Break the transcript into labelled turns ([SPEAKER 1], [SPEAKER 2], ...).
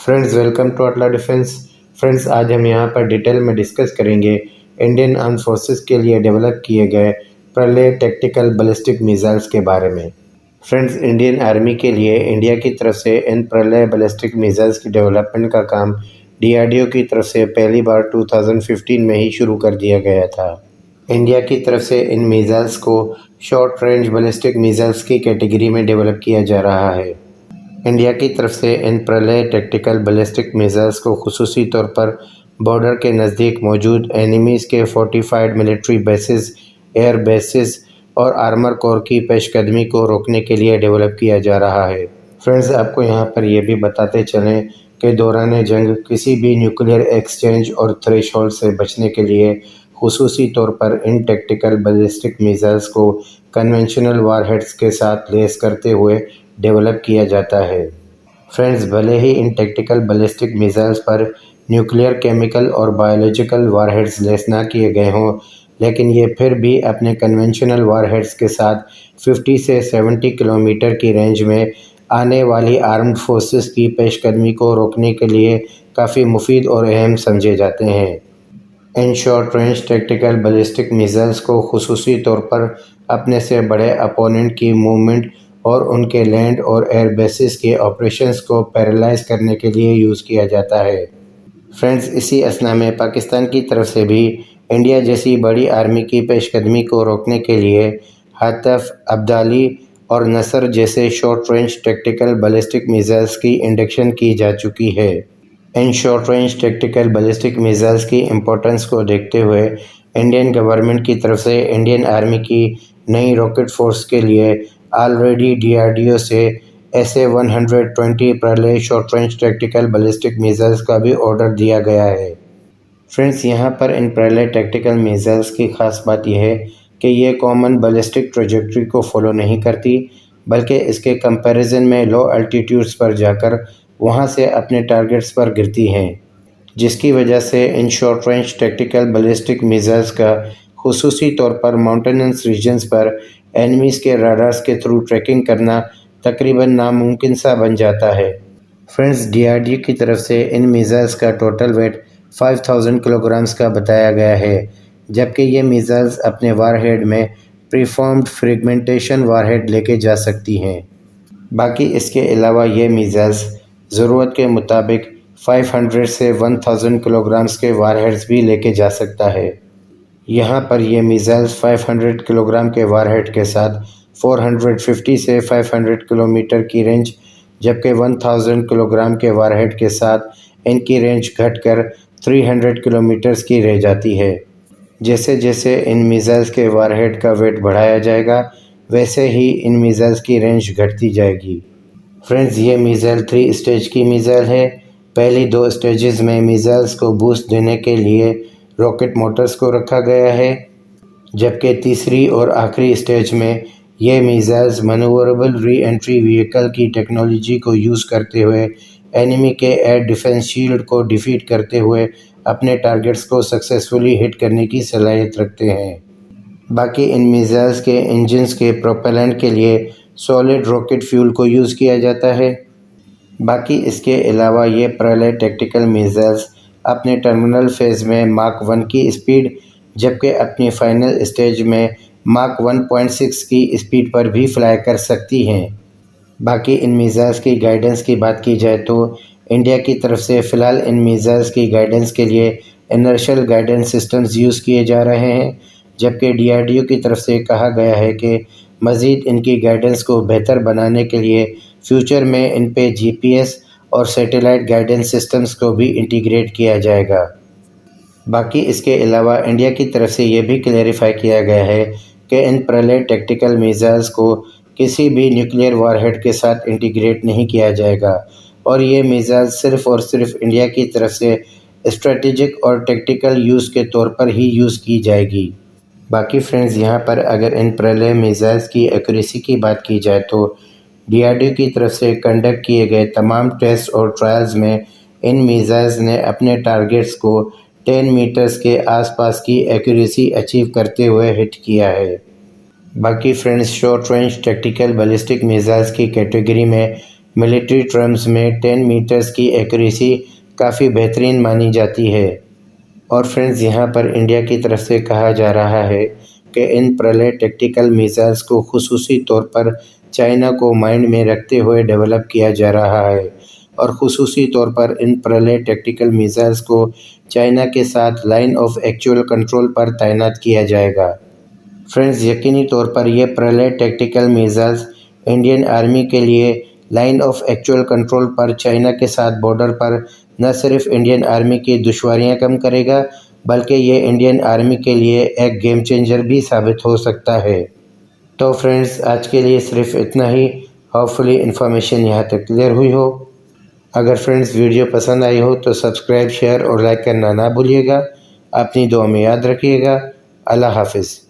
[SPEAKER 1] Friends, welcome to Atla Defence. Friends, आज हम यहाँ पर डिटेल में डिस्कस करेंगे इंडियन आर्म फोर्सेस के लिए डेवलप किए गए प्रलय टैक्टिकल बैलिस्टिक मिसाइल्स के बारे में। फ्रेंड्स, इंडियन आर्मी के लिए इंडिया की तरफ से इन प्रलय बैलिस्टिक मिसाइल्स की डेवलपमेंट का काम DRDO की तरफ से पहली बार 2015 में ही शुरू कर दिया गया था। इंडिया की तरफ से इन मिसाइल्स को शॉर्ट रेंज बैलिस्टिक मिसाइल्स की कैटेगरी में डेवलप किया जा रहा है। इंडिया की तरफ से इन प्रलय टैक्टिकल बैलिस्टिक मिसाइल्स को खुसूसी तौर पर बॉर्डर के नज़दीक मौजूद एनिमीज़ के fortified military bases, air bases और आर्मर कोर की पेशकदमी को रोकने के लिए डेवलप किया जा रहा है। फ्रेंड्स, आपको यहाँ पर यह भी बताते चलें कि दौरान जंग किसी भी न्यूक्लियर एक्सचेंज और थ्रेशोल्ड से बचने के लिए खुसूसी तौर पर इन टैक्टिकल बैलिस्टिक मिसाइल्स को कन्वेंशनल वारहेड्स के साथ लेस करते हुए डेवलप किया जाता है। फ्रेंड्स, भले ही इन टैक्टिकल बैलिस्टिक मिसाइल्स पर न्यूक्लियर, केमिकल और बायोलॉजिकल वारहेड्स लेस ना किए गए हों, लेकिन ये फिर भी अपने कन्वेंशनल वारहेड्स के साथ 50 से 70 किलोमीटर की रेंज में आने वाली आर्म्ड फोर्सेस की पेशकदमी को रोकने के लिए काफ़ी मुफीद और अहम समझे जाते हैं। In short range tactical ballistic missiles को खुसूसी तौर पर अपने से बड़े अपोनेंट की मूवमेंट और उनके लैंड और एयर बेसिस के ऑपरेशंस को पैरालाइज करने के लिए यूज़ किया जाता है। फ्रेंड्स, इसी असना में पाकिस्तान की तरफ से भी इंडिया जैसी बड़ी आर्मी की पेशकदमी को रोकने के लिए हातफ, अब्दाली और नसर जैसे short range tactical ballistic missiles की इंडक्शन की जा चुकी है। In short range tactical ballistic missiles की इम्पोर्टेंस को देखते हुए इंडियन गवर्नमेंट की तरफ से इंडियन आर्मी की नई रॉकेट फोर्स के लिए ऑलरेडी DRDO से SA-120 प्रलय short range tactical ballistic missiles का भी ऑर्डर दिया गया है। फ्रेंड्स, यहाँ पर इन प्रलय टैक्टिकल मिसाइल्स की ख़ास बात यह है कि ये कॉमन बैलिस्टिक ट्रेजेक्ट्री को फॉलो नहीं करती, बल्कि इसके कंपैरिजन में लो एल्टीट्यूड्स पर जाकर वहाँ से अपने टारगेट्स पर गिरती हैं, जिसकी वजह से in short range tactical ballistic missiles का खुसूसी तौर पर माउंटेनस रीजन्स पर एनिमीज़ के राडार्स के थ्रू ट्रैकिंग करना तकरीबन नामुमकिन सा बन जाता है। फ्रेंड्स, DRDO की तरफ से इन मिसाइल्स का टोटल वेट 5000 किलोग्राम्स का बताया गया है, जबकि ये मिसाइल्स अपने वारहेड में प्रीफॉर्म्ड फ्रेगमेंटेशन वारहेड लेके जा सकती हैं। बाकी इसके अलावा ये मिसाइल्स ज़रूरत के मुताबिक 500 से 1000 किलोग्राम्स के वारहेड्स भी लेके जा सकता है। यहाँ पर ये मिसाइल्स 500 किलोग्राम के वारहेड के साथ 450 से 500 किलोमीटर की रेंज, जबकि 1000 किलोग्राम के वारहेड के साथ इनकी रेंज घटकर 300 किलोमीटर्स की रह जाती है। जैसे जैसे इन मिसाइल्स के वारहेड का वेट बढ़ाया जाएगा, वैसे ही इन मिसाइल्स की रेंज घटती जाएगी। फ्रेंड्स, ये मिसाइल 3 स्टेज की मिसाइल है। पहली 2 स्टेजेस में मिसाइल्स को बूस्ट देने के लिए रॉकेट मोटर्स को रखा गया है, जबकि तीसरी और आखिरी स्टेज में ये missiles manoeuvrable re entry vehicle की टेक्नोलॉजी को यूज़ करते हुए एनिमी के एयर डिफेंस शील्ड को डिफीट करते हुए अपने टारगेट्स को सक्सेसफुली हिट करने की सलाहियत रखते हैं। बाकी इन मिसाइल्स के इंजन्स के प्रोपेलेंट के लिए सॉलिड रॉकेट फ्यूल को यूज़ किया जाता है। बाकी इसके अलावा ये प्रलय टैक्टिकल मिसाइल्स अपने टर्मिनल फेज़ में माक 1 की स्पीड, जबकि अपनी फाइनल स्टेज में माक 1.6 की स्पीड पर भी फ्लाई कर सकती हैं। बाकी इन मिसाइल्स की गाइडेंस की बात की जाए तो इंडिया की तरफ से फ़िलहाल इन मिसाइल्स की गाइडेंस के लिए इनर्शियल गाइडेंस सिस्टम्स यूज़ किए जा रहे हैं, जबकि DRDO की तरफ से कहा गया है कि मज़ीद इनकी गाइडेंस को बेहतर बनाने के लिए फ्यूचर में इन पे GPS और सैटेलाइट गाइडेंस सिस्टम्स को भी इंटीग्रेट किया जाएगा। बाकी इसके अलावा इंडिया की तरफ से ये भी क्लैरिफाई किया गया है कि इन प्रलय टैक्टिकल मिसाइल्स को किसी भी न्यूक्लियर वारहेड के साथ इंटीग्रेट नहीं किया जाएगा और ये मिसाइल सिर्फ़ और सिर्फ इंडिया की तरफ से स्ट्रेटेजिक और टैक्टिकल यूज़ के तौर पर ही यूज़ की जाएगी। बाकी फ्रेंड्स, यहाँ पर अगर इन प्रलय मिसाइल्स की एक्यूरेसी की बात की जाए तो DRDO की तरफ से कंडक्ट किए गए तमाम टेस्ट और ट्रायल्स में इन मिसाइल्स ने अपने टारगेट्स को 10 मीटर्स के आसपास की एक्यूरेसी अचीव करते हुए हिट किया है। बाकी friends, short range tactical ballistic missiles की कैटेगरी में ملٹری ٹرمز میں 10 میٹرز کی ایکوریسی کافی بہترین مانی جاتی ہے۔ اور فرینڈز یہاں پر انڈیا کی طرف سے کہا جا رہا ہے کہ ان پرلے ٹیکٹیکل میزائلز کو خصوصی طور پر چائنا کو مائنڈ میں رکھتے ہوئے ڈیولپ کیا جا رہا ہے، اور خصوصی طور پر ان پرلے ٹیکٹیکل میزائلز کو چائنا کے ساتھ لائن آف ایکچوئل کنٹرول پر تعینات کیا جائے گا۔ فرینڈز یقینی طور پر یہ پرلے ٹیکٹیکل میزائلز انڈین آرمی کے لیے line of actual control per China کے ساتھ بارڈر پر نہ صرف انڈین آرمی کی دشواریاں کم کرے گا، بلکہ یہ انڈین آرمی کے لیے ایک گیم چینجر بھی ثابت ہو سکتا ہے۔ تو فرینڈز آج کے لیے صرف اتنا ہی۔ ہوپ فلی انفارمیشن یہاں تک کلیئر ہوئی ہو۔ اگر فرینڈز ویڈیو پسند آئی ہو تو سبسکرائب، شیئر اور لائک کرنا نہ بھولیے گا۔ اپنی دعا میں یاد رکھیے گا۔ اللہ حافظ۔